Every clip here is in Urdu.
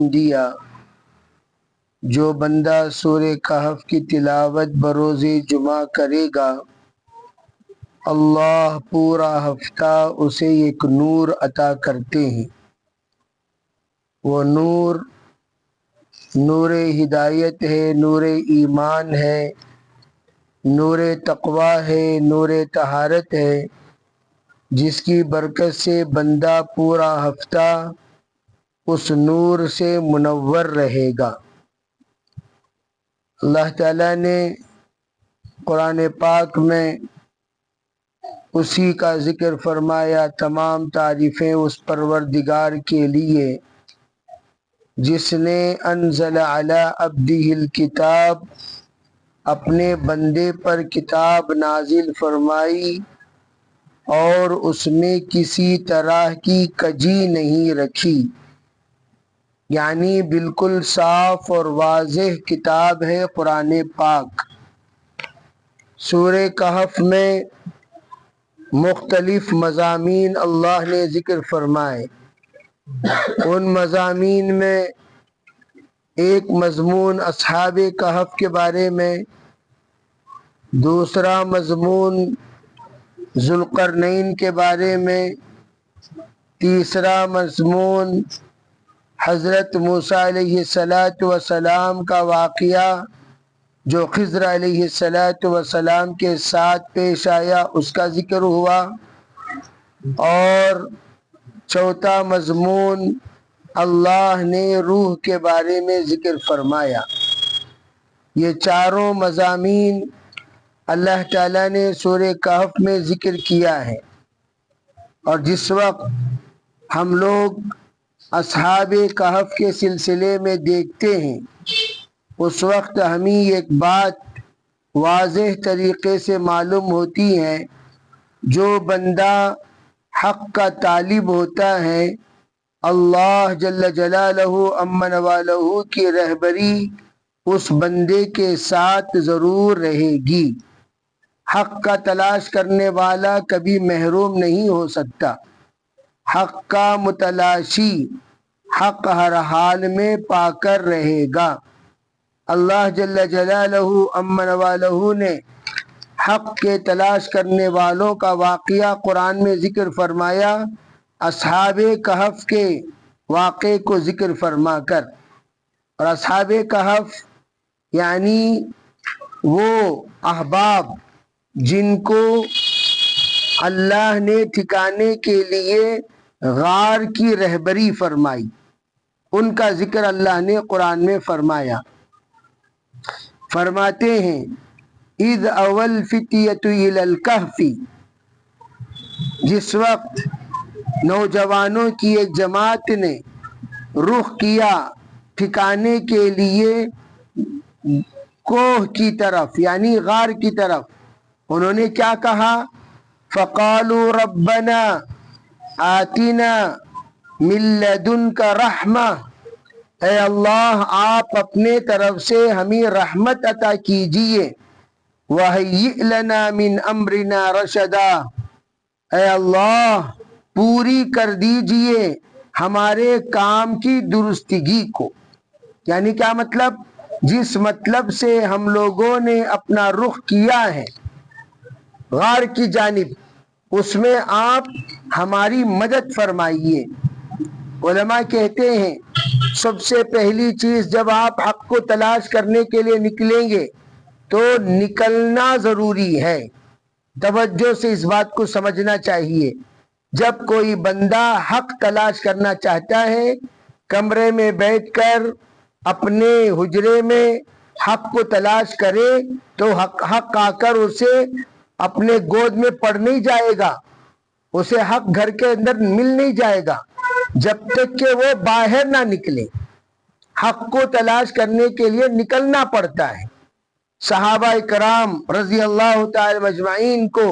دیا۔ جو بندہ سورہ کہف کی تلاوت بروز جمعہ کرے گا، اللہ پورا ہفتہ اسے ایک نور عطا کرتے ہیں۔ وہ نور نور ہدایت ہے، نور ایمان ہے، نور تقوی ہے، نور طہارت ہے، جس کی برکت سے بندہ پورا ہفتہ اس نور سے منور رہے گا۔ اللہ تعالیٰ نے قرآن پاک میں اسی کا ذکر فرمایا۔ تمام تعریفیں اس پروردگار کے لیے جس نے انزل علی عبدہ الکتاب، اپنے بندے پر کتاب نازل فرمائی اور اس میں کسی طرح کی کجی نہیں رکھی، یعنی بالکل صاف اور واضح کتاب ہے قرآن پاک۔ سورہ کہف میں مختلف مضامین اللہ نے ذکر فرمائے۔ ان مضامین میں ایک مضمون اصحاب کہف کے بارے میں، دوسرا مضمون ذوالقرنین کے بارے میں، تیسرا مضمون حضرت موسیٰ علیہ السلام کا واقعہ جو خضر علیہ السلام کے ساتھ پیش آیا، اس کا ذکر ہوا، اور چوتھا مضمون اللہ نے روح کے بارے میں ذکر فرمایا۔ یہ چاروں مضامین اللہ تعالیٰ نے سورہ کہف میں ذکر کیا ہے، اور جس وقت ہم لوگ اصحاب کہف کے سلسلے میں دیکھتے ہیں، اس وقت ہمیں ایک بات واضح طریقے سے معلوم ہوتی ہے۔ جو بندہ حق کا طالب ہوتا ہے، اللہ جل جلالہ عم نوالہ کی رہبری اس بندے کے ساتھ ضرور رہے گی۔ حق کا تلاش کرنے والا کبھی محروم نہیں ہو سکتا۔ حق کا متلاشی حق ہر حال میں پا کر رہے گا۔ اللہ جل جلالہ عم نوالہ نے حق کے تلاش کرنے والوں کا واقعہ قرآن میں ذکر فرمایا، اصحاب کہف کے واقعے کو ذکر فرما کر۔ اور اصحاب کہف یعنی وہ احباب جن کو اللہ نے ٹھکانے کے لیے غار کی رہبری فرمائی، ان کا ذکر اللہ نے قرآن میں فرمایا۔ فرماتے ہیں اذ اوى الفتية الى الكهف، جس وقت نوجوانوں کی ایک جماعت نے رخ کیا ٹھکانے کے لیے کوہ کی طرف، یعنی غار کی طرف، انہوں نے کیا کہا؟ فقالوا ربنا آتنا من لدنک رحمہ، اے اللہ آپ اپنے طرف سے ہمیں رحمت عطا کیجئے، وَهَيِّئْ لَنَا مِنْ أَمْرِنَا رَشَدًا، اے اللہ پوری کر دیجئے ہمارے کام کی درستگی کو۔ یعنی کیا مطلب؟ جس مطلب سے ہم لوگوں نے اپنا رخ کیا ہے غار کی جانب، اس میں آپ ہماری مدد فرمائیے۔ علماء کہتے ہیں سب سے پہلی چیز جب آپ حق کو تلاش کرنے کے لیے نکلیں گے تو نکلنا ضروری ہے۔ توجہ سے اس بات کو سمجھنا چاہیے۔ جب کوئی بندہ حق تلاش کرنا چاہتا ہے، کمرے میں بیٹھ کر اپنے حجرے میں حق کو تلاش کرے تو حق آ کر اسے اپنے گود میں پڑ نہیں جائے گا، اسے حق گھر کے اندر مل نہیں جائے گا جب تک کہ وہ باہر نہ نکلے۔ حق کو تلاش کرنے کے لیے نکلنا پڑتا ہے۔ صحابہ کرام رضی اللہ تعالی مجمعین کو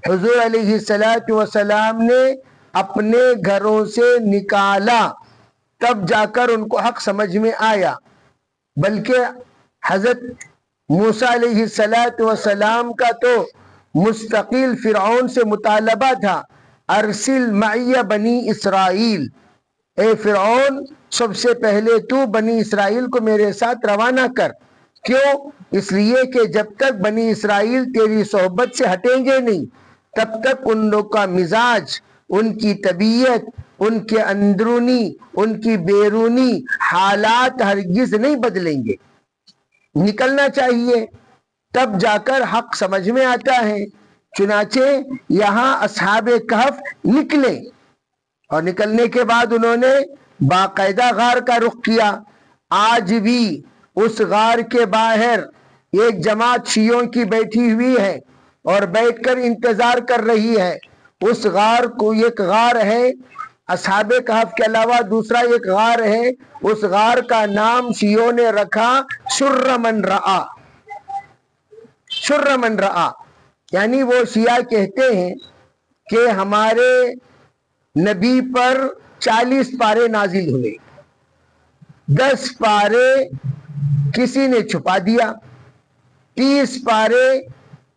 حضور علیہ السلام نے اپنے گھروں سے نکالا، تب جا کر ان کو حق سمجھ میں آیا۔ بلکہ حضرت موسیٰ علیہ السلام کا تو مستقل فرعون سے مطالبہ تھا، ارسل معی بنی اسرائیل، اے فرعون سب سے پہلے تو بنی اسرائیل کو میرے ساتھ روانہ کر. کیوں؟ اس لیے کہ جب تک بنی اسرائیل تیری صحبت سے ہٹیں گے نہیں تب تک ان لوگ کا مزاج، ان کی طبیعت، ان کے اندرونی، ان کی بیرونی حالات ہرگز نہیں بدلیں گے. نکلنا چاہیے، تب جا کر حق سمجھ میں آتا ہے. چنانچہ یہاں اصحاب کہف نکلے اور نکلنے کے بعد انہوں نے باقاعدہ غار کا رخ کیا. آج بھی اس غار کے باہر ایک جماعت شیعوں کی بیٹھی ہوئی ہے اور بیٹھ کر انتظار کر رہی ہے. اس غار کو ایک غار ہے، اصحاب کہف کے علاوہ دوسرا ایک غار ہے. اس غار کا نام شیعوں نے رکھا شر من رآ. شر من رآ یعنی وہ شیعہ کہتے ہیں کہ ہمارے نبی پر 40 پارے نازل ہوئے، 10 پارے کسی نے چھپا دیا، 30 پارے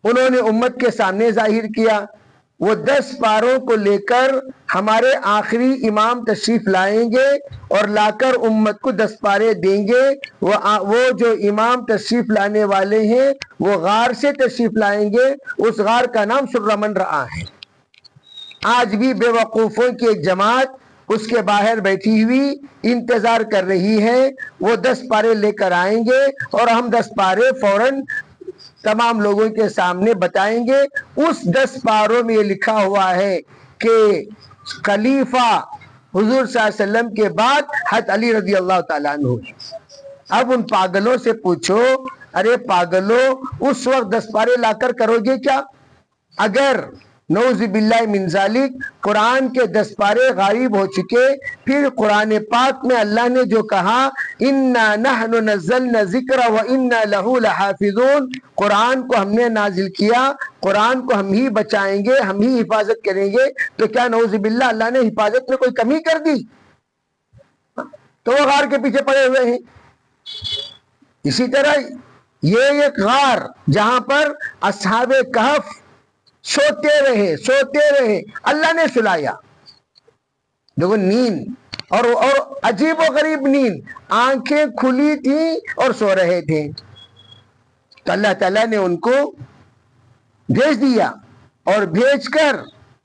انہوں نے امت کے سامنے ظاہر کیا. وہ 10 پاروں کو لے کر ہمارے آخری امام تشریف لائیں گے اور لا کر امت کو 10 پارے دیں گے. وہ جو امام تشریف لانے والے ہیں وہ غار سے تشریف لائیں گے. اس غار کا نام شر من رآ ہے. آج بھی بے وقوفوں کی ایک جماعت اس کے باہر بیٹھی ہوئی انتظار کر رہی ہے. وہ 10 پارے لے کر آئیں گے اور ہم 10 پارے فوراً تمام لوگوں کے سامنے بتائیں گے. اس 10 پاروں میں یہ لکھا ہوا ہے کہ خلیفہ حضور صلی اللہ علیہ وسلم کے بعد حضرت علی رضی اللہ تعالیٰ عنہ. اب ان پاگلوں سے پوچھو، ارے پاگلوں اس وقت 10 پارے لا کر کرو گے کیا؟ اگر نعوذ باللہ من ذالک قرآن کے 10 پارے غائب ہو چکے، پھر قرآن پاک میں اللہ نے جو کہا اِنَّا نَحْنُ نَزَّلْنَا ذِكْرَ وَإِنَّا لَهُ لَحَافِظُونَ، قرآن کو ہم نے نازل کیا، قرآن کو ہم ہی بچائیں گے، ہم ہی حفاظت کریں گے. تو کیا نعوذ باللہ اللہ نے حفاظت میں کوئی کمی کر دی؟ تو وہ غار کے پیچھے پڑے ہوئے ہیں. اسی طرح یہ ایک غار جہاں پر اصحاب کہف سوتے رہے، اللہ نے سلایا. دیکھو نیند اور عجیب و غریب نیند، آنکھیں کھلی تھیں اور سو رہے تھے. تو اللہ تعالیٰ نے ان کو بھیج دیا اور بھیج کر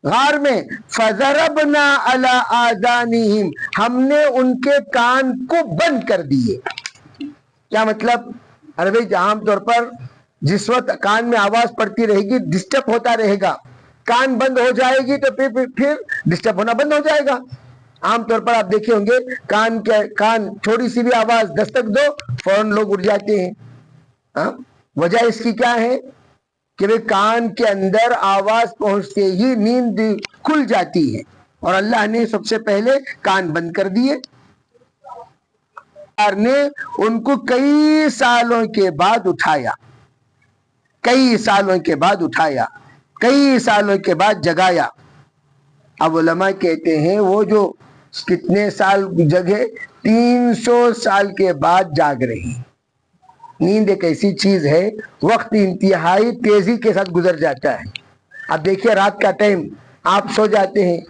غار میں فَضَرَبْنَا عَلَىٰ آذَانِهِمْ، ہم نے ان کے کان کو بند کر دیے. کیا مطلب؟ عربی عام طور پر جس وقت کان میں آواز پڑتی رہے گی ڈسٹرب ہوتا رہے گا، کان بند ہو جائے گی تو پھر ڈسٹرب ہونا بند ہو جائے گا. عام طور پر آپ دیکھے ہوں گے کان تھوڑی سی بھی آواز دستک دو فوراً لوگ اٹھ جاتے ہیں. وجہ اس کی کیا ہے کہ وہ کان کے اندر آواز پہنچتے ہی نیند کھل جاتی ہے اور اللہ نے سب سے پہلے کان بند کر دیے. نے ان کو کئی سالوں کے بعد اٹھایا، کئی سالوں کے بعد جگایا. اب علماء کہتے ہیں وہ جو کتنے سال جگے، 300 سال کے بعد جاگ رہی. نیند ایک ایسی چیز ہے، وقت انتہائی تیزی کے ساتھ گزر جاتا ہے. اب دیکھیے رات کا ٹائم آپ سو جاتے ہیں،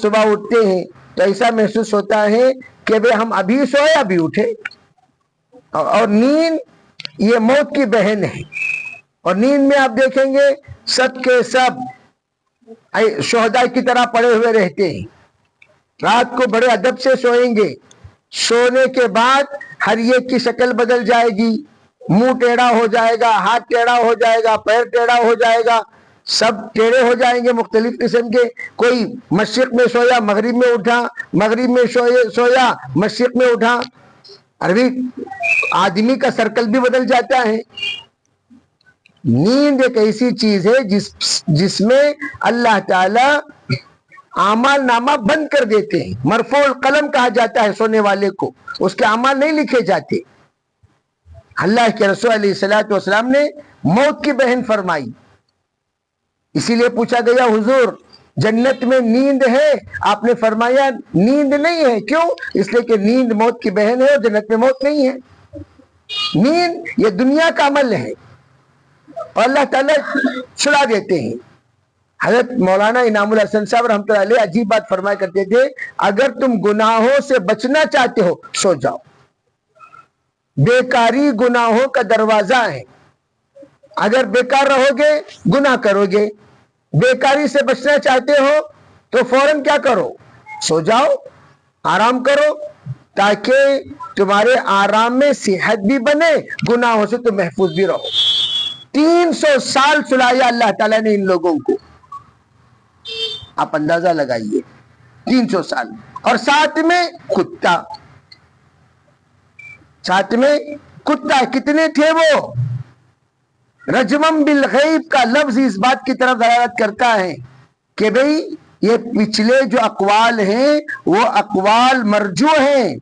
صبح اٹھتے ہیں تو ایسا محسوس ہوتا ہے کہ ہم ابھی سوئے ابھی اٹھے. اور نیند یہ موت کی بہن ہے. اور نیند میں آپ دیکھیں گے سب کے سب شہداء کی طرح پڑے ہوئے رہتے ہیں. رات کو بڑے ادب سے سوئیں گے. سونے کے بعد ہر ایک کی شکل بدل جائے گی، منہ ٹیڑھا ہو جائے گا، ہاتھ ٹیڑھا ہو جائے گا، پیر ٹیڑھا ہو جائے گا، سب ٹیڑھے ہو جائیں گے مختلف قسم کے. کوئی مشرق میں سویا مغرب میں اٹھا، مغرب میں سویا مشرق میں اٹھا. عربی آدمی کا سرکل بھی بدل جاتا ہے. نیند ایک ایسی چیز ہے جس میں اللہ تعالی اعمال نامہ بند کر دیتے ہیں. مرفوع القلم کہا جاتا ہے سونے والے کو، اس کے اعمال نہیں لکھے جاتے. اللہ کے رسول علیہ الصلوۃ والسلام نے موت کی بہن فرمائی. اسی لیے پوچھا گیا حضور جنت میں نیند ہے؟ آپ نے فرمایا نیند نہیں ہے. کیوں؟ اس لیے کہ نیند موت کی بہن ہے اور جنت میں موت نہیں ہے. نیند یہ دنیا کا عمل ہے اور اللہ تعالیٰ سلا دیتے ہیں. حضرت مولانا انعام الحسن صاحب رحمۃ اللہ علیہ عجیب بات فرمایا کرتے تھے، اگر تم گناہوں سے بچنا چاہتے ہو سو جاؤ، بیکاری گناہوں کا دروازہ ہے، اگر بیکار رہو گے گناہ کرو گے، بیکاری سے بچنا چاہتے ہو تو فوراً کیا کرو، سو جاؤ، آرام کرو، تاکہ تمہارے آرام میں صحت بھی بنے، گناہوں سے تم محفوظ بھی رہو۔ 300 سال سلایا اللہ تعالیٰ نے ان لوگوں کو، آپ اندازہ لگائیے، 300 سال، اور ساتھ میں کتا، ساتھ میں کتا، کتنے تھے وہ؟ رجمم بالغیب کا لفظ اس بات کی طرف دلالت کرتا ہے کہ بھئی یہ پچھلے جو اقوال ہیں وہ اقوال مرجوع ہیں،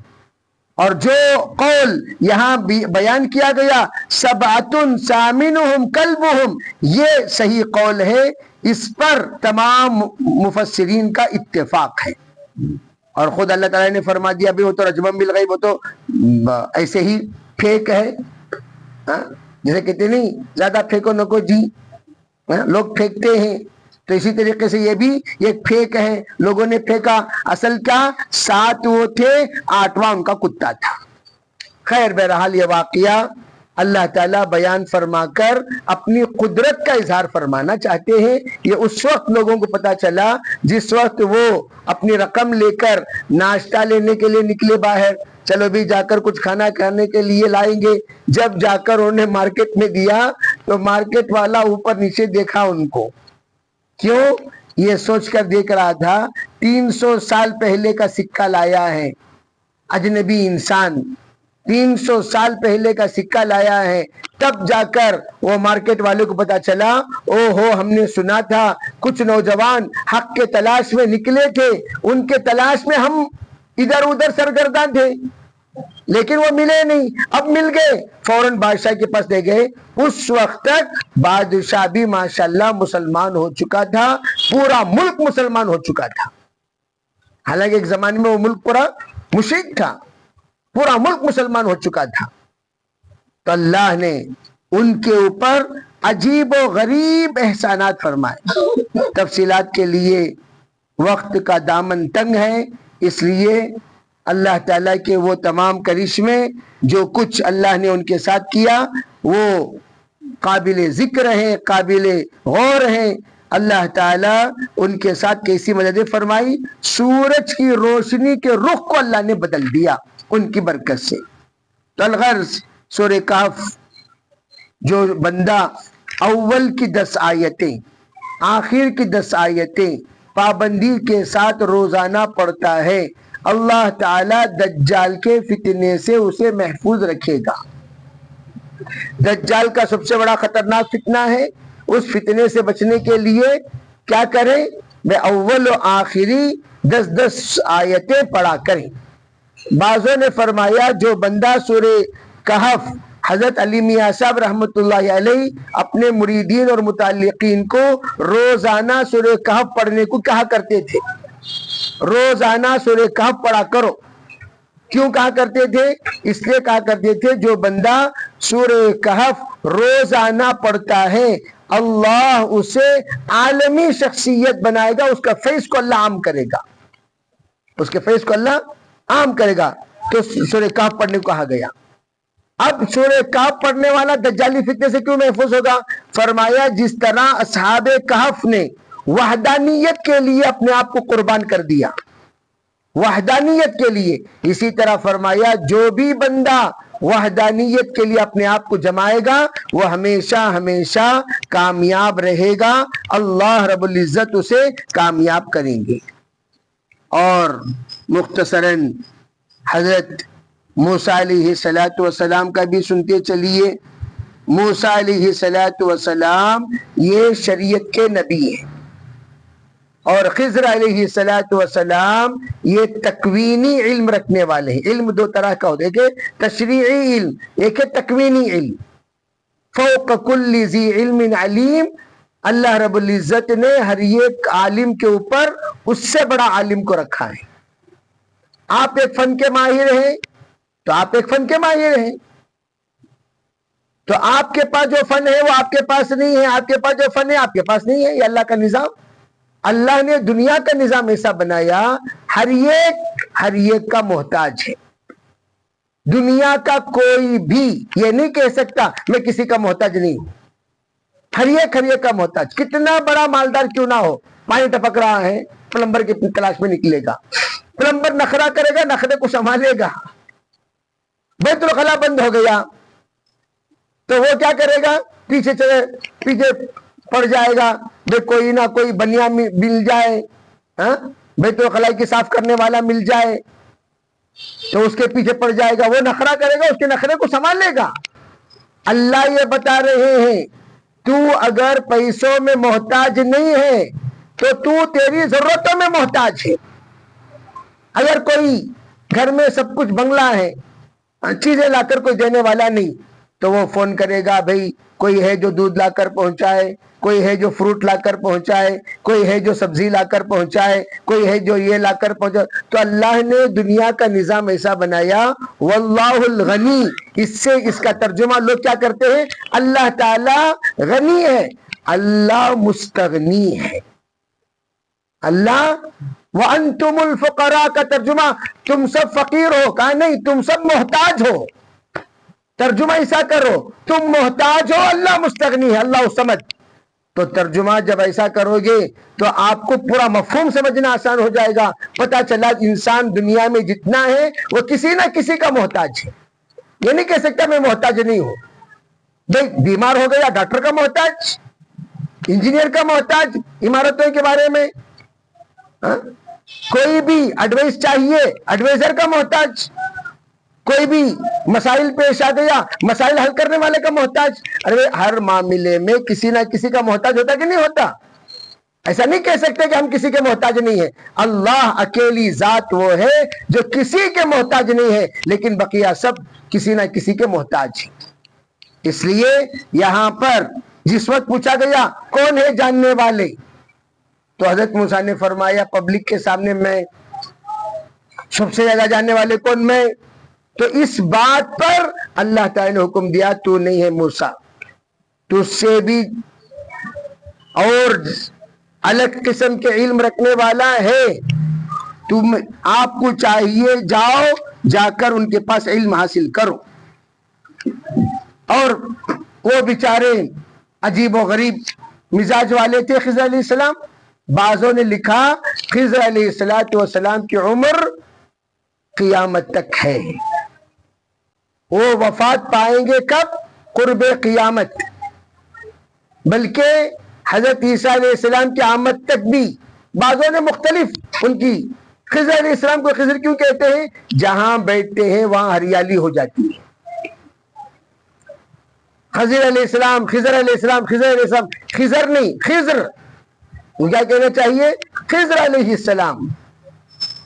اور جو قول یہاں بیان کیا گیا سبعۃ ثامنہم کلبہم، یہ صحیح قول ہے، اس پر تمام مفسرین کا اتفاق ہے، اور خود اللہ تعالیٰ نے فرما دیا بھی وہ تو رجمم بالغیب، وہ تو ایسے ہی پھینک ہے، جیسے کہتے نہیں زیادہ پھینکو نکو جی، لوگ پھینکتے ہیں، تو اسی طریقے سے یہ بھی ایک پھینک ہے، لوگوں نے پھینکا، اصل کیا 7 وہ تھے، 8واں ان کا کتا تھا۔ خیر بہرحال یہ واقعہ اللہ تعالیٰ بیان فرما کر اپنی قدرت کا اظہار فرمانا چاہتے ہیں۔ یہ اس وقت لوگوں کو پتا چلا جس وقت وہ اپنی رقم لے کر ناشتہ لینے کے لیے نکلے باہر، چلو بھی جا کر کچھ کھانا کھانے کے لیے لائیں گے، جب جا کر انہوں نے مارکیٹ میں دیا تو مارکیٹ والا اوپر نیچے دیکھا ان کو، کیوں؟ یہ سوچ کر دیکھ رہا تھا 300 سال پہلے کا سکہ لایا ہے، اجنبی انسان 300 سال پہلے کا سکہ لایا ہے، تب جا کر وہ مارکیٹ والے کو پتا چلا، او ہو ہم نے سنا تھا کچھ نوجوان حق کے تلاش میں نکلے تھے، ان کے تلاش میں ہم ادھر ادھر سرگرداں تھے، لیکن وہ ملے نہیں، اب مل گئے، فوراً بادشاہ کے پاس لے گئے۔ اس وقت تک بادشاہ بھی ماشاءاللہ مسلمان ہو چکا تھا، پورا ملک مسلمان ہو چکا تھا، حالانکہ ایک زمانے میں وہ ملک پورا مشرک تھا، پورا ملک مسلمان ہو چکا تھا، تو اللہ نے ان کے اوپر عجیب و غریب احسانات فرمائے۔ تفصیلات کے لیے وقت کا دامن تنگ ہے، اس لیے اللہ تعالیٰ کے وہ تمام کرشمے جو کچھ اللہ نے ان کے ساتھ کیا وہ قابل ذکر ہیں، قابل غور ہیں۔ اللہ تعالیٰ ان کے ساتھ کیسی مدد فرمائی، سورج کی روشنی کے رخ کو اللہ نے بدل دیا ان کی برکت سے۔ تو الغرض سورہ کہف جو بندہ اول کی 10 آیتیں آخر کی 10 آیتیں پابندی کے ساتھ روزانہ پڑھتا ہے، اللہ تعالیٰ دجال کے فتنے سے اسے محفوظ رکھے گا۔ دجال کا سب سے بڑا خطرناک فتنہ ہے، اس فتنے سے بچنے کے لیے کیا کریں؟ میں اول و آخری 10 آیتیں پڑھا کریں۔ بعضوں نے فرمایا جو بندہ سورہ کہف حضرت علی میاں صاحب رحمۃ اللہ علیہ اپنے مریدین اور متعلقین کو روزانہ سورہ کہف پڑھنے کو کہا کرتے تھے، روزانہ سورہ کہف پڑھا کرو، کیوں کہا کرتے تھے؟ اس لیے کہا کرتے تھے جو بندہ سورہ کہف روزانہ پڑھتا ہے اللہ اسے عالمی شخصیت بنائے گا، اس کا فیض کو اللہ عام کرے گا، اس کے فیض کو اللہ عام کرے گا، تو سورہ کہف پڑھنے کو کہا گیا۔ اب سورہ کہف پڑھنے والا دجالی فتنے سے کیوں محفوظ ہوگا؟ فرمایا جس طرح اصحاب کہف نے وحدانیت کے لیے اپنے آپ کو قربان کر دیا، وحدانیت کے لیے، اسی طرح فرمایا جو بھی بندہ وحدانیت کے لیے اپنے آپ کو جمائے گا وہ ہمیشہ ہمیشہ کامیاب رہے گا، اللہ رب العزت اسے کامیاب کریں گے۔ اور مختصراً حضرت موسیٰ علیہ السلام کا بھی سنتے چلیے۔ موسیٰ علیہ السلام یہ شریعت کے نبی ہیں، اور خضر علیہ السلام یہ تکوینی علم رکھنے والے ہیں۔ علم 2 طرح کا ہوتا ہے، ایک ہے تشریعی علم، ایک ہے تکوینی علم۔ فوق کل ذی علم علیم، اللہ رب العزت نے ہر ایک عالم کے اوپر اس سے بڑا عالم کو رکھا ہے۔ آپ ایک فن کے ماہر ہیں تو آپ ایک فن کے ماہر ہیں، تو آپ کے پاس جو فن ہے وہ آپ کے پاس نہیں ہے، آپ کے پاس جو فن ہے آپ کے پاس نہیں ہے، یہ اللہ کا نظام۔ اللہ نے دنیا کا نظام ایسا بنایا ہر ایک کا محتاج ہے. دنیا کا کوئی بھی یہ نہیں کہہ سکتا میں کسی کا محتاج نہیں ہوں. ہر ایک کا محتاج, کتنا بڑا مالدار کیوں نہ ہو. پانی ٹپک رہا ہے, پلمبر کی تلاش میں نکلے گا. پلمبر نخرا کرے گا, نخرے کو سنبھالے گا. بیت الخلا بند ہو گیا تو وہ کیا کرے گا, پیچھے پڑ جائے گا. کوئی نہ کوئی بنیا مل جائے, بیت الخلا کی صاف کرنے والا مل جائے تو اس کے پیچھے پڑ جائے گا. وہ نخرا کرے گا, اس کے نخرے کو سنبھالے گا. اللہ یہ بتا رہے ہیں تو اگر پیسوں میں محتاج نہیں ہے تو تیری ضرورتوں میں محتاج ہے. اگر کوئی گھر میں سب کچھ بنگلہ ہے, چیزیں لا کر کوئی دینے والا نہیں, تو وہ فون کرے گا, بھائی کوئی ہے جو دودھ لا کر پہنچائے, کوئی ہے جو فروٹ لا کر پہنچائے, کوئی ہے جو سبزی لا کر پہنچائے, کوئی ہے جو یہ لا کر پہنچائے. تو اللہ نے دنیا کا نظام ایسا بنایا واللہ الغنی. اس کا ترجمہ لوگ کیا کرتے ہیں, اللہ تعالی غنی ہے, اللہ مستغنی ہے. اللہ وانتم الفقراء کا ترجمہ تم سب فقیر ہو, کہا نہیں تم سب محتاج ہو. ترجمہ ایسا کرو تم محتاج ہو, اللہ مستغنی ہے, اللہ سمجھ. تو ترجمہ جب ایسا کرو گے تو آپ کو پورا مفہوم سمجھنا آسان ہو جائے گا. پتا چلا انسان دنیا میں جتنا ہے وہ کسی نہ کسی کا محتاج ہے. یہ نہیں کہہ سکتا میں محتاج نہیں ہوں. بھائی بیمار ہو گیا ڈاکٹر کا محتاج, انجینئر کا محتاج عمارتوں کے بارے میں, کوئی بھی ایڈوائس چاہیے ایڈوائزر کا محتاج, کوئی بھی مسائل پیش آ گیا مسائل حل کرنے والے کا محتاج. ارے ہر معاملے میں کسی نہ کسی کا محتاج ہوتا کہ نہیں ہوتا. ایسا نہیں کہہ سکتے کہ ہم کسی کے محتاج نہیں ہے. اللہ اکیلی ذات وہ ہے جو کسی کے محتاج نہیں ہے, لیکن بقیہ سب کسی نہ کسی کے محتاج ہیں. اس لیے یہاں پر جس وقت پوچھا گیا کون ہے جاننے والے, تو حضرت موسیٰ نے فرمایا پبلک کے سامنے میں سب سے زیادہ جاننے والے کون, میں. تو اس بات پر اللہ تعالی نے حکم دیا تو نہیں ہے موسیٰ, تو اس سے بھی اور الگ قسم کے علم رکھنے والا ہے. تم آپ کو چاہیے جاؤ جا کر ان کے پاس علم حاصل کرو. اور وہ بیچارے عجیب و غریب مزاج والے تھے خضر علیہ السلام. بعضوں نے لکھا خضر علیہ السلام کی عمر قیامت تک ہے. وہ وفات پائیں گے کب, قرب قیامت. بلکہ حضرت عیسیٰ علیہ السلام کی آمد تک بھی بعضوں نے مختلف ان کی. خضر علیہ السلام کو خضر کیوں کہتے ہیں, جہاں بیٹھتے ہیں وہاں ہریالی ہو جاتی ہے. خضر علیہ السلام, خضر علیہ السلام, خضر علیہ السلام, خضر نہیں خضر, کیا کہنا چاہیے خضر علیہ السلام.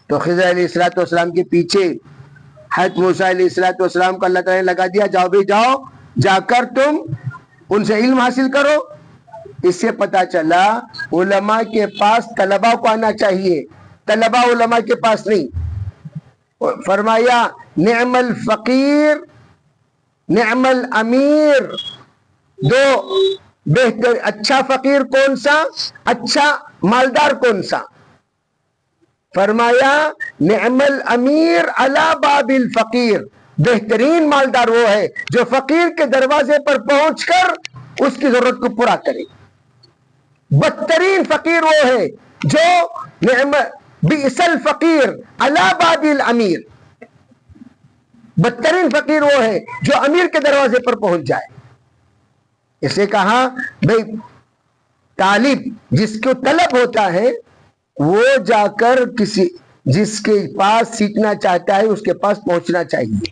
تو خضر علیہ السلام کے پیچھے حضرت موسیٰ علیہ السلام کو اللہ تعالیٰ نے لگا دیا, جاؤ بھی جاؤ جا کر تم ان سے علم حاصل کرو. اس سے پتا چلا علماء کے پاس طلباء کو آنا چاہیے, طلباء علماء کے پاس نہیں. فرمایا نعم الفقیر نعم الامیر, دو بہتر, اچھا فقیر کون سا, اچھا مالدار کون سا. فرمایا نعم الامیر علی باب الفقیر, بہترین مالدار وہ ہے جو فقیر کے دروازے پر پہنچ کر اس کی ضرورت کو پورا کرے. بدترین فقیر وہ ہے جو بئس الفقیر علی باب الامیر, بدترین فقیر وہ ہے جو امیر کے دروازے پر پہنچ جائے. اسے کہا بھئی طالب جس کو طلب ہوتا ہے وہ جا کر کسی جس کے پاس سیکھنا چاہتا ہے اس کے پاس پہنچنا چاہیے,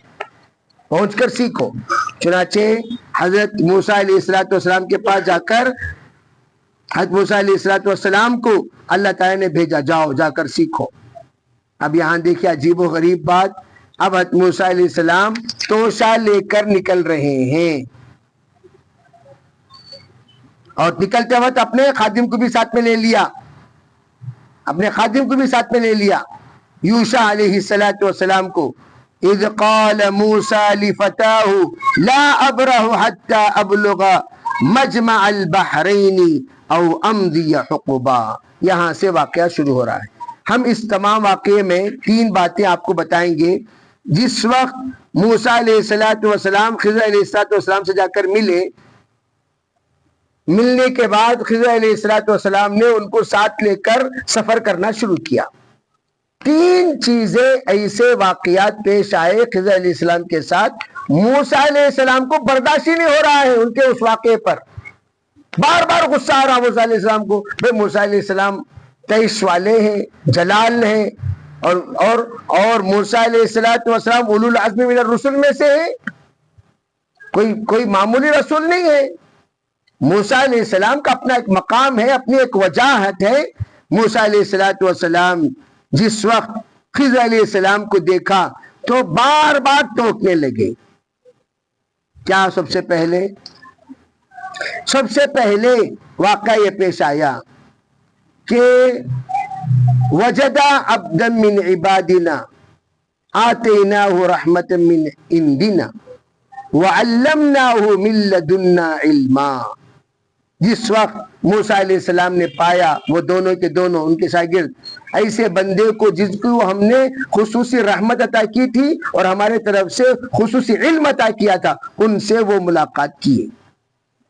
پہنچ کر سیکھو. چنانچہ حضرت موسیٰ علیہ السلام کے پاس جا کر حضرت موسیٰ علیہ السلام کو اللہ تعالیٰ نے بھیجا, جاؤ جا کر سیکھو. اب یہاں دیکھیں عجیب و غریب بات, اب حضرت موسیٰ علیہ السلام توشہ لے کر نکل رہے ہیں, اور نکلتے وقت اپنے خادم کو بھی ساتھ میں لے لیا, اپنے خادم کو بھی ساتھ میں لے لیا. یوشع علیہ السلام کو اذ قال موسیٰ لفتاہ لا ابرح حتی ابلغ مجمع البحرین او امضی حقبا, یہاں سے واقعہ شروع ہو رہا ہے. ہم اس تمام واقعے میں 3 باتیں آپ کو بتائیں گے. جس وقت موسیٰ علیہ السلام خضر علیہ السلام سے جا کر ملنے کے بعد خضر علیہ السلام نے ان کو ساتھ لے کر سفر کرنا شروع کیا. 3 چیزیں ایسے واقعات پیش آئے خضر علیہ السلام کے ساتھ. موسیٰ علیہ السلام کو برداشت ہی نہیں ہو رہا ہے ان کے اس واقعے پر. بار بار غصہ آ رہا موسیٰ علیہ السلام کو. بھئی موسیٰ علیہ السلام 23 والے ہیں، جلال ہیں، اور موسیٰ علیہ السلام اولو العزم من الرسل میں سے ہیں، کوئی معمولی رسول نہیں ہے. موسیٰ علیہ السلام کا اپنا ایک مقام ہے، اپنی ایک وجاہت ہے. موسیٰ علیہ السلام جس وقت خضر علیہ السلام کو دیکھا تو بار بار ٹوکنے لگے. کیا سب سے پہلے واقعہ یہ پیش آیا کہ وجدا عبدا من عبادنا آتیناہ رحمت من عندنا وعلمناہ من لدنا علما. جس وقت موسیٰ علیہ السلام نے پایا وہ دونوں کے دونوں ان کے شاگرد ایسے بندے کو جس کو ہم نے خصوصی رحمت عطا کی تھی اور ہمارے طرف سے خصوصی علم عطا کیا تھا، ان سے وہ ملاقات کیے.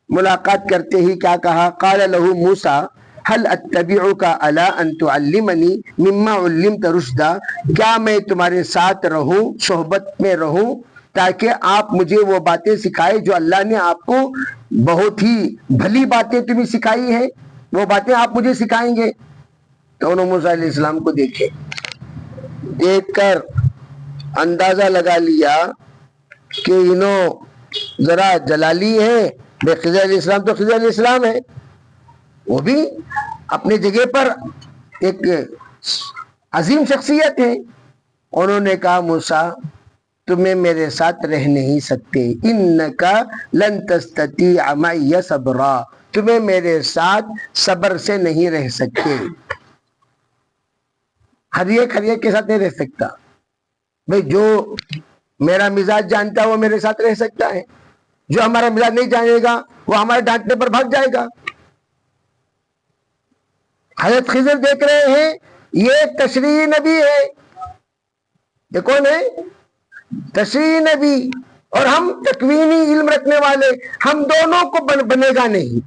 ملاقات کرتے ہی کیا کہا؟ قال له موسیٰ هل اتبعک علی ان تعلمنی مما علمت رشدا. کیا میں تمہارے ساتھ رہوں، صحبت میں رہوں، تاکہ آپ مجھے وہ باتیں سکھائے جو اللہ نے آپ کو بہت ہی بھلی باتیں تمہیں سکھائی ہیں، وہ باتیں آپ مجھے سکھائیں گے. تو انہوں موسیٰ علیہ السلام کو دیکھ کر اندازہ لگا لیا کہ انہوں ذرا جلالی ہیں. خضر علیہ السلام تو خضر علیہ السلام ہے، وہ بھی اپنے جگہ پر ایک عظیم شخصیت ہے. انہوں نے کہا موسیٰ تمہیں میرے ساتھ رہ نہیں سکتے، انکا لن تستطیع معی صبرا، تمہیں میرے ساتھ صبر سے نہیں رہ سکتے. ہر ایک کے ساتھ نہیں رہ سکتا. بھئی جو میرا مزاج جانتا ہے وہ میرے ساتھ رہ سکتا ہے، جو ہمارا مزاج نہیں جانے گا وہ ہمارے ڈانٹنے پر بھاگ جائے گا. حضرت خضر دیکھ رہے ہیں یہ تشریعی نبی ہے. یہ کون ہے؟ تشریعی نبی. اور ہم تکوینی علم رکھنے والے، ہم دونوں کو بنے گا نہیں.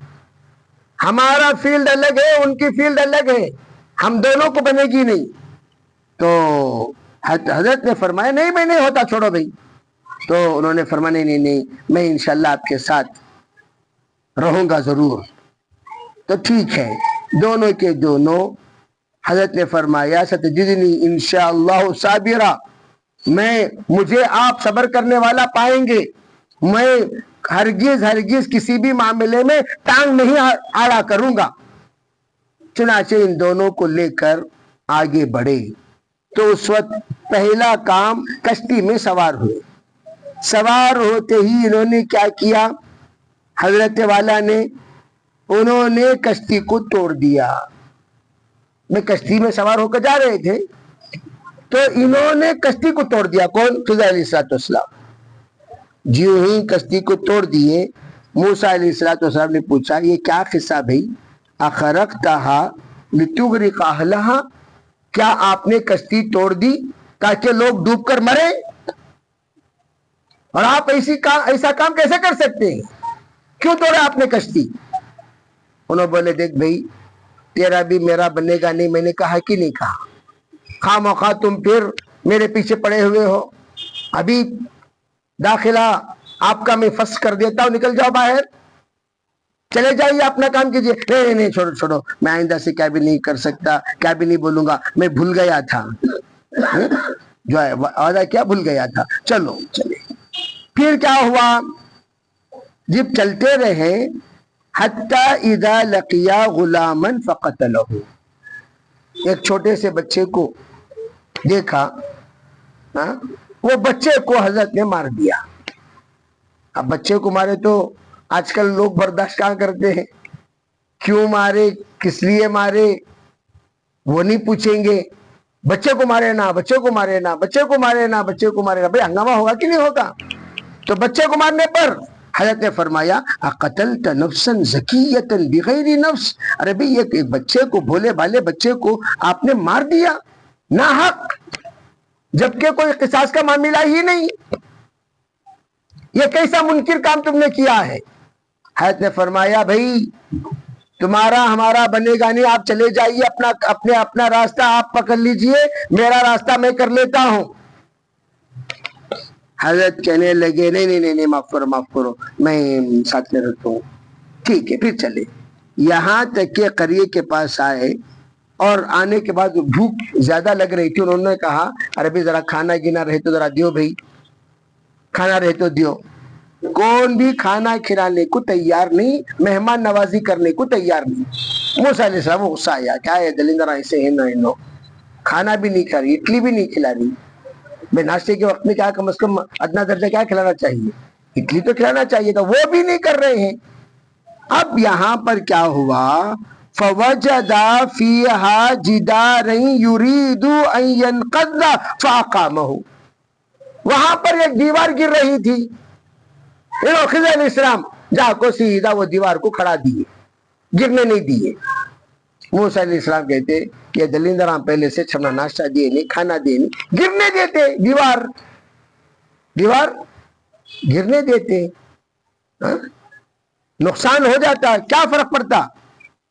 ہمارا فیلڈ الگ ہے، ان کی فیلڈ الگ ہے، ہم دونوں کو بنے گی نہیں. تو حضرت نے فرمایا نہیں میں نہیں ہوتا، چھوڑو بھائی. تو انہوں نے فرمایا نہیں میں انشاءاللہ آپ کے ساتھ رہوں گا ضرور. تو ٹھیک ہے، دونوں کے دونوں. حضرت نے فرمایا ستجدنی انشاءاللہ صابرا، مجھے آپ صبر کرنے والا پائیں گے، میں ہرگز کسی بھی معاملے میں ٹانگ نہیں آڑا کروں گا. چنانچہ ان دونوں کو لے کر آگے بڑھے. تو اس وقت پہلا کام کشتی میں سوار ہوئے. سوار ہوتے ہی انہوں نے کیا کیا؟ حضرت والا نے انہوں نے کشتی کو توڑ دیا. میں کشتی میں سوار ہو کر جا رہے تھے تو انہوں نے کشتی کو توڑ دیا. کون؟ خضر علیہ السلام. جیوں ہی کشتی کو توڑ دیے، موسیٰ علیہ السلام نے پوچھا یہ کیا قصہ بھائی؟ اخرقتھا لتغرق اہلھا، کیا آپ نے کشتی توڑ دی تاکہ لوگ ڈوب کر مرے؟ اور آپ ایسا کام کیسے کر سکتے ہیں؟ کیوں توڑا آپ نے کشتی؟ انہوں بولے دیکھ بھائی تیرا بھی میرا بنے گا نہیں. میں نے کہا کہ نہیں کہا؟ خواہ مخواہ تم پھر میرے پیچھے پڑے ہوئے ہو. ابھی داخلہ آپ کا میں فسخ کر دیتا ہوں، نکل جاؤ باہر، چلے جائیے اپنا کام کیجیے. نہیں چھوڑو، میں آئندہ سے کیا بھی نہیں کر سکتا، کیا بھی نہیں بولوں گا، میں بھول گیا تھا، جو ہے وعدہ کیا بھول گیا تھا. چلو چلے. پھر کیا ہوا؟ جب چلتے رہے حتی اذا لقیا غلاما فقتلہ، ایک چھوٹے سے بچے کو دیکھا، وہ بچے کو حضرت نے مار دیا. اب بچے کو مارے تو آج کل لوگ برداشت کہاں کرتے ہیں، کیوں مارے، کس لیے مارے، وہ نہیں پوچھیں گے. بچے کو مارے نا، بچے کو مارے نا، بچے کو مارے نا، بچے کو مارے نا. بھائی ہنگامہ ہوگا کہ نہیں ہوگا؟ تو بچے کو مارنے پر حضرت نے فرمایا اقتلت نفسا زکیۃ بغیر نفس، ارے بھئی ایک بچے کو، بھولے بھالے بچے کو آپ نے مار دیا ناحق، جبکہ کوئی قصاص کا معاملہ ہی نہیں، یہ کیسا منکر کام تم نے کیا ہے؟ حضرت نے فرمایا بھائی تمہارا ہمارا بنے گا نہیں، آپ چلے جائیے، اپنا راستہ آپ پکڑ لیجئے، میرا راستہ میں کر لیتا ہوں۔ حضرت کہنے لگے نہیں معاف کرو میں ساتھ میں رہتا ہوں، ٹھیک ہے پھر چلے، یہاں تک کہ قریے کے پاس آئے، اور آنے کے بعد بھوک زیادہ لگ رہی تھی، انہوں نے کہا ارے بھائی ذرا کھانا گنا رہے تو ذرا دیو بھائی، کھانا رہے تو دیو۔ کون بھی کھانا کھلانے کو تیار نہیں، مہمان نوازی کرنے کو تیار نہیں۔ موسیٰ علیہ السلام غصہ آیا، کیا ہے دلندر ایسے ہیں نو، کھانا بھی نہیں کھا رہی، اٹلی بھی نہیں کھلا رہی، میں ناشتے کے وقت میں کیا کم از کم ادنا درجہ کیا کھلانا چاہیے، اٹلی تو کھلانا چاہیے تھا، وہ بھی نہیں کر رہے ہیں۔ اب یہاں پر کیا ہوا، فَوَجَدَ فِيهَا جِدَارًا يُرِيدُ أَن يَنْقَضَّ فَأَقَامَهُ، وہاں پر ایک دیوار گر رہی تھی، خضر علیہ السلام جا کو سیدھا وہ دیوار کو کھڑا دیے، گرنے نہیں دیے۔ موسیٰ علیہ السلام کہتے کہ دلندر ہم پہلے سے چھمنا ناشتہ دیے نہیں، کھانا دیے نہیں، گرنے دیتے، دیوار گرنے دیتے، نقصان ہو جاتا، کیا فرق پڑتا؟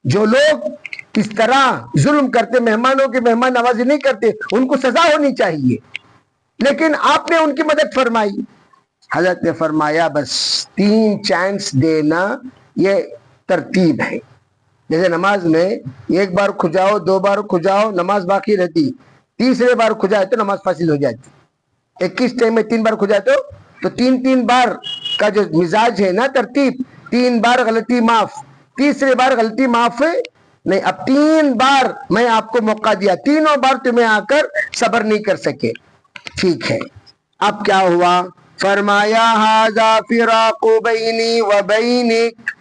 جو لوگ اس طرح ظلم کرتے، مہمانوں کی مہمان نوازی نہیں کرتے، ان کو سزا ہونی چاہیے، لیکن آپ نے ان کی مدد فرمائی۔ حضرت نے فرمایا بس 3 چانس دینا یہ ترتیب ہے، جیسے نماز میں ایک بار کھجاؤ، 2 بار کھجاؤ، نماز باقی رہتی، تیسرے بار کھجائے تو نماز فاسد ہو جاتی، 21 ٹائم میں 3 بار کھجائے تو 3 بار کا جو مزاج ہے نا ترتیب، 3 بار غلطی معاف، تیسرے بار غلطی معاف نہیں، اب 3 بار میں آپ کو موقع دیا، تینوں بار تمہیں آ کر صبر نہیں کر سکے، ٹھیک ہے۔ اب کیا ہوا، فرمایا ھذا فراق بینی و بینک،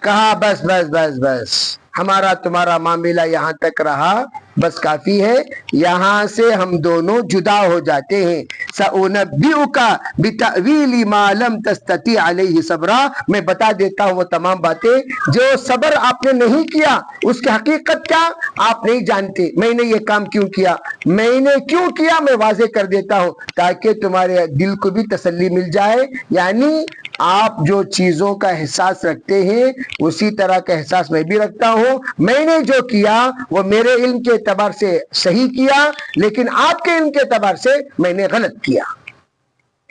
کہا بس ہمارا تمہارا معاملہ یہاں تک رہا، بس کافی ہے، یہاں سے ہم دونوں جدا ہو جاتے ہیں۔ سأنبئک بتأویل ما لم تستطع علیہ صبرا، میں بتا دیتا ہوں وہ تمام باتیں جو صبر آپ نے نہیں کیا، اس کی حقیقت کیا آپ نہیں جانتے، میں نے یہ کام کیوں کیا، میں نے کیوں کیا، میں واضح کر دیتا ہوں تاکہ تمہارے دل کو بھی تسلی مل جائے، یعنی آپ جو چیزوں کا احساس رکھتے ہیں اسی طرح کا احساس میں بھی رکھتا ہوں، میں نے جو کیا وہ میرے علم کے اعتبار سے صحیح کیا، لیکن آپ کے علم کے اعتبار سے میں نے غلط کیا۔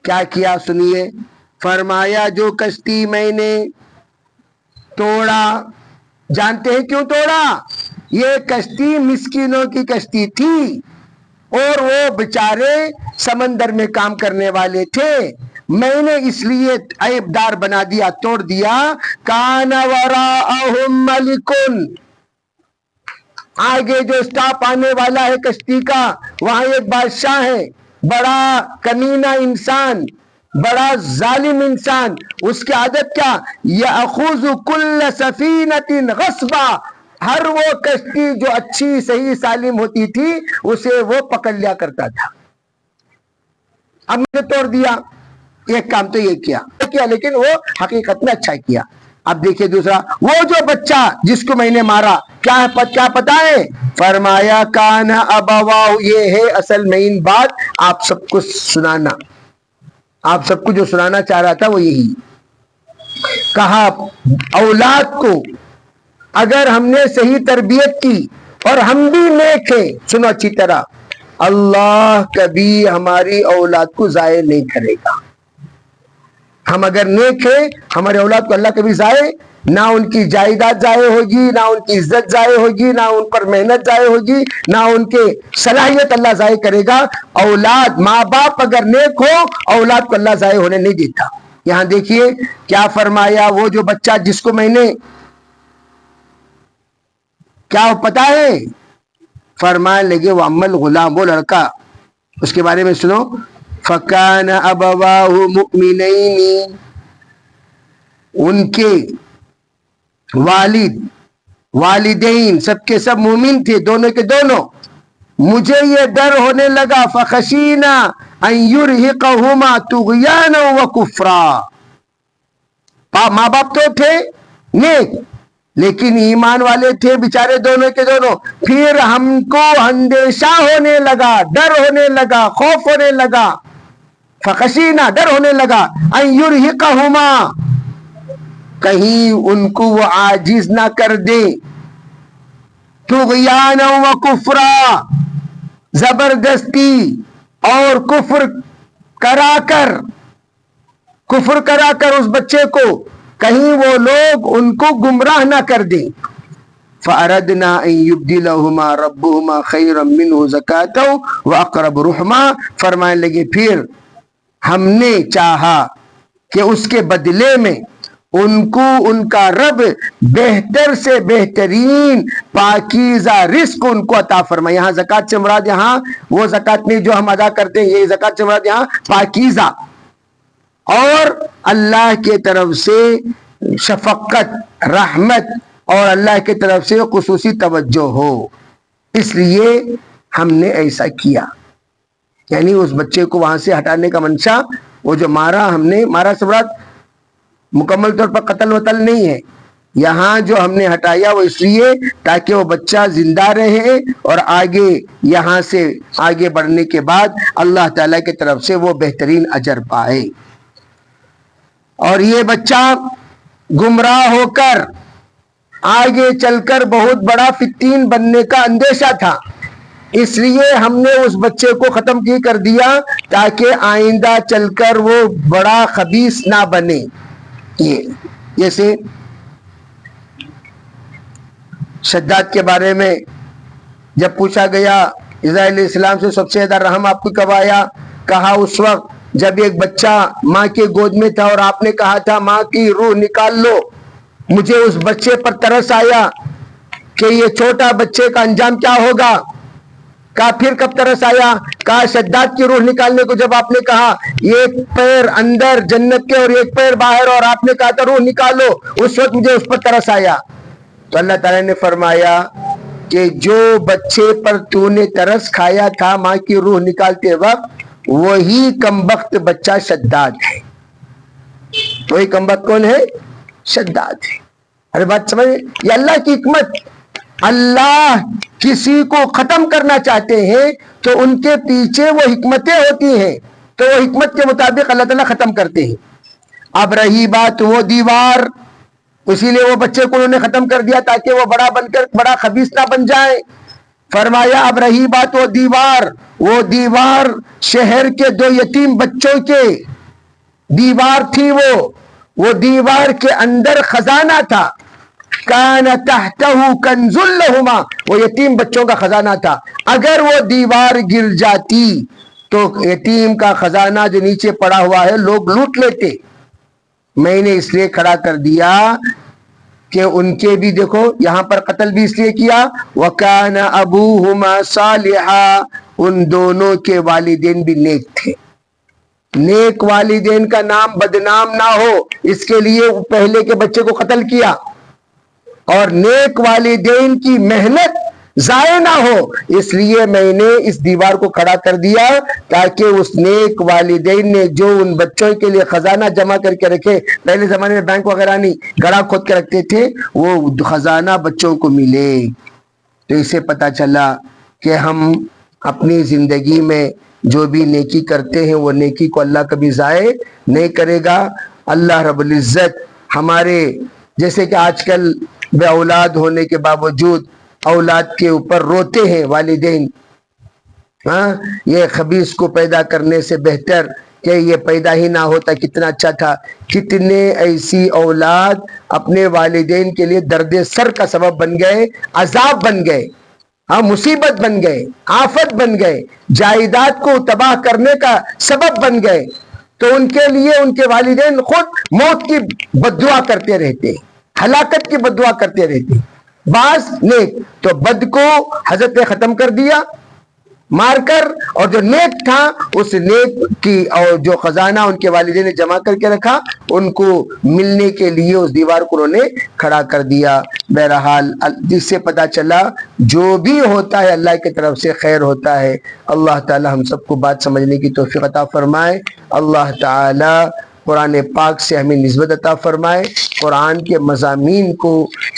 کیا کیا سنیے، فرمایا جو کشتی میں نے توڑا، جانتے ہیں کیوں توڑا؟ یہ کشتی مسکینوں کی کشتی تھی، اور وہ بیچارے سمندر میں کام کرنے والے تھے، میں نے اس لیے عیبدار بنا دیا، توڑ دیا۔ کان وراءہم ملکن، آگے جو سٹاپ آنے والا ہے کشتی کا، وہاں ایک بادشاہ ہے، بڑا کمینہ انسان، بڑا ظالم انسان، اس کی عادت کیا، یأخذ کل سفینۃ غصبا، ہر وہ کشتی جو اچھی صحیح سالم ہوتی تھی اسے وہ پکڑ لیا کرتا تھا۔ اب میں نے توڑ دیا، ایک کام تو یہ کیا لیکن وہ حقیقت میں اچھا کیا۔ اب دیکھیے دوسرا، وہ جو بچہ جس کو میں نے مارا، کیا پتا ہے، فرمایا کان ابواہ، یہ ہے اصل مین بات، آپ سب کو سنانا، آپ سب کو جو سنانا چاہ رہا تھا وہ یہی کہا، اولاد کو اگر ہم نے صحیح تربیت کی اور ہم بھی نیک ہیں، سنو اچھی طرح، اللہ کبھی ہماری اولاد کو ضائع نہیں کرے گا۔ ہم اگر نیک ہیں، ہمارے اولاد کو اللہ کبھی ضائع، نہ ان کی جائیداد ضائع ہوگی، نہ ان کی عزت ضائع ہوگی، نہ ان پر محنت ضائع ہوگی، نہ ان کے صلاحیت اللہ ضائع کرے گا۔ اولاد، ماں باپ اگر نیک ہو، اولاد کو اللہ ضائع ہونے نہیں دیتا۔ یہاں دیکھیے کیا فرمایا، وہ جو بچہ جس کو میں نے، کیا پتا ہے، فرمانے لگے وہ امل غلام، وہ لڑکا، اس کے بارے میں سنو، فکان ابواہ مؤمنین، ان کے والدین سب کے سب مومن تھے، دونوں کے دونوں، مجھے یہ ڈر ہونے لگا، فخشینا ان یرہقہما طغیانا وکفرا، ماں باپ تو تھے نیک لیکن ایمان والے تھے بیچارے دونوں کے دونوں. پھر ہم کو اندیشہ ہونے لگا, ڈر ہونے لگا, خوف ہونے لگا, فخشینا ڈر ہونے لگا, ان یرہقہما کہیں ان کو وہ عاجز نہ کر دے, طغیانا و کفرا زبردستی اور کفر کرا کر اس بچے کو کہیں وہ لوگ ان کو گمراہ نہ کر دیں. فَأَرَدْنَا أَن يُبْدِلَهُمَا رَبُّهُمَا خَيْرًا مِّنْهُ زَكَاةً وَأَقْرَبَ رُحْمًا. فرمانے لگے پھر ہم نے چاہا کہ اس کے بدلے میں ان کو ان کا رب بہتر سے بہترین پاکیزہ رزق ان کو عطا فرمائے. یہاں زکوٰۃ سے مراد یہاں وہ زکوٰۃ نہیں جو ہم ادا کرتے ہیں, یہ زکوٰۃ سے مراد یہاں پاکیزہ اور اللہ کے طرف سے شفقت, رحمت اور اللہ کی طرف سے خصوصی توجہ ہو, اس لیے ہم نے ایسا کیا. یعنی اس بچے کو وہاں سے ہٹانے کا منشا, وہ جو مارا ہم نے, مارا سے مراد مکمل طور پر قتل وتل نہیں ہے, یہاں جو ہم نے ہٹایا وہ اس لیے تاکہ وہ بچہ زندہ رہے اور آگے یہاں سے آگے بڑھنے کے بعد اللہ تعالیٰ کی طرف سے وہ بہترین اجر پائے. اور یہ بچہ گمراہ ہو کر آگے چل کر بہت بڑا فتین بننے کا اندیشہ تھا, اس لیے ہم نے اس بچے کو ختم کی کر دیا تاکہ آئندہ چل کر وہ بڑا خبیث نہ بنے. یہ جیسے شداد کے بارے میں جب پوچھا گیا عیسیٰ علیہ السلام سے سب سے زیادہ رحم آپ کو کب آیا, کہا اس وقت جب ایک بچہ ماں کے گود میں تھا اور آپ نے کہا تھا ماں کی روح نکال لو. مجھے اس بچے پر ترس آیا کہ یہ چھوٹا بچے کا انجام کیا ہوگا. کہا پھر کب ترس آیا, کہا شداد کی روح نکالنے کو جب آپ نے کہا ایک پیر اندر جنت کے اور ایک پیر باہر اور آپ نے کہا تھا روح نکالو, اس وقت مجھے اس پر ترس آیا. تو اللہ تعالیٰ نے فرمایا کہ جو بچے پر تو نے ترس کھایا تھا ماں کی روح نکالتے وقت, وہی کمبخت بچہ شداد ہے. وہی کمبخت کون ہے؟ شداد ہے. ارے بات سمجھ, یہ اللہ کی حکمت. اللہ کسی کو ختم کرنا چاہتے ہیں تو ان کے پیچھے وہ حکمتیں ہوتی ہیں, تو وہ حکمت کے مطابق اللہ تعالیٰ ختم کرتے ہیں. اب رہی بات وہ دیوار, اسی لیے وہ بچے کو انہوں نے ختم کر دیا تاکہ وہ بڑا بن کر بڑا خبیث نہ بن جائے. فرمایا اب رہی بات وہ دیوار شہر کے 2 یتیم بچوں کے دیوار تھی. وہ دیوار کے اندر خزانہ تھا. کان تحتہ کنز لہما, وہ یتیم بچوں کا خزانہ تھا. اگر وہ دیوار گر جاتی تو یتیم کا خزانہ جو نیچے پڑا ہوا ہے لوگ لوٹ لیتے. میں نے اس لیے کھڑا کر دیا کہ ان کے بھی دیکھو یہاں پر قتل بھی اس لیے کیا, وَكَانَ أَبُوهُمَا صَالِحًا, ان دونوں کے والدین بھی نیک تھے. نیک والدین کا نام بدنام نہ ہو اس کے لیے پہلے کے بچے کو قتل کیا, اور نیک والدین کی محنت ضائع نہ ہو اس لیے میں نے اس دیوار کو کھڑا کر دیا تاکہ اس نیک والدین نے جو ان بچوں کے لیے خزانہ جمع کر کے رکھے, پہلے زمانے میں بینک وغیرہ نہیں, گڑھا کھود کے رکھتے تھے, وہ خزانہ بچوں کو ملے. تو اسے پتا چلا کہ ہم اپنی زندگی میں جو بھی نیکی کرتے ہیں وہ نیکی کو اللہ کبھی ضائع نہیں کرے گا. اللہ رب العزت ہمارے جیسے کہ آج کل بے اولاد ہونے کے باوجود اولاد کے اوپر روتے ہیں والدین, یہ خبیث کو پیدا کرنے سے بہتر کہ یہ پیدا ہی نہ ہوتا کتنا اچھا تھا. کتنے ایسی اولاد اپنے والدین کے لیے درد سر کا سبب بن گئے, عذاب بن گئے, مصیبت بن گئے, آفت بن گئے, جائیداد کو تباہ کرنے کا سبب بن گئے. تو ان کے لیے ان کے والدین خود موت کی بددعا کرتے رہتے, ہلاکت کی بددعا کرتے رہتے. بعض نیک تو بد کو حضرت نے ختم کر دیا مار کر, اور جو نیک تھا اس نیک کی اور جو خزانہ ان کے والدین نے جمع کر کے رکھا ان کو ملنے کے لیے اس دیوار کو انہوں نے کھڑا کر دیا. بہرحال جس سے پتا چلا جو بھی ہوتا ہے اللہ کی طرف سے خیر ہوتا ہے. اللہ تعالی ہم سب کو بات سمجھنے کی توفیق عطا فرمائے. اللہ تعالی قرآن پاک سے ہمیں نسبت عطا فرمائے، قرآن کے مضامین کو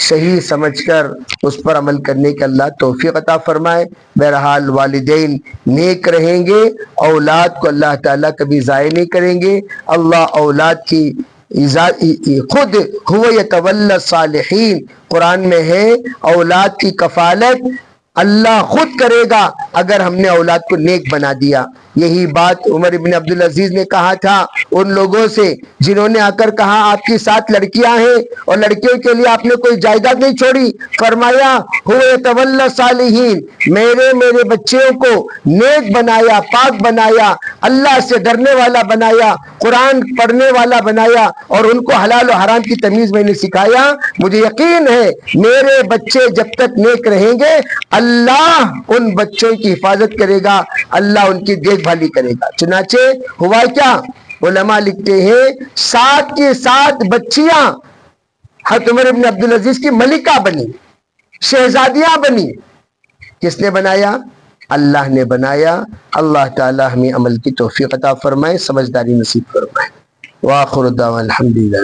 صحیح سمجھ کر اس پر عمل کرنے کے اللہ توفیق عطا فرمائے۔ بہرحال والدین نیک رہیں گے، اولاد کو اللہ تعالیٰ کبھی ضائع نہیں کریں گے۔ اللہ اولاد کی خود هو یتولی الصالحین، قرآن میں ہے اولاد کی کفالت اللہ خود کرے گا اگر ہم نے اولاد کو نیک بنا دیا۔ یہی بات عمر بن عبدالعزیز نے کہا تھا ان لوگوں سے جنہوں نے آ کر کہا آپ کی 7 لڑکیاں ہیں اور لڑکیوں کے لیے آپ نے کوئی جائیداد نہیں چھوڑی، فرمایا هو یتولی الصالحین، میرے بچوں کو نیک بنایا، پاک بنایا، اللہ سے ڈرنے والا بنایا، قرآن پڑھنے والا بنایا اور ان کو حلال و حرام کی تمیز میں نے سکھایا۔ مجھے یقین ہے میرے بچے جب تک نیک رہیں گے اللہ ان بچوں کی حفاظت کرے گا، اللہ ان کی دیکھ بھالی کرے گا۔ چنانچہ ہوا کیا، علماء لکھتے ہیں 7 کی 7 بچیاں حضرت عمر بن عبدالعزیز کی ملکہ بنی، شہزادیاں بنی۔ کس نے بنایا؟ اللہ نے بنایا۔ اللہ تعالی ہمیں عمل کی توفیق عطا فرمائے، سمجھداری نصیب فرمائے۔ وآخر دعوانا الحمدللہ۔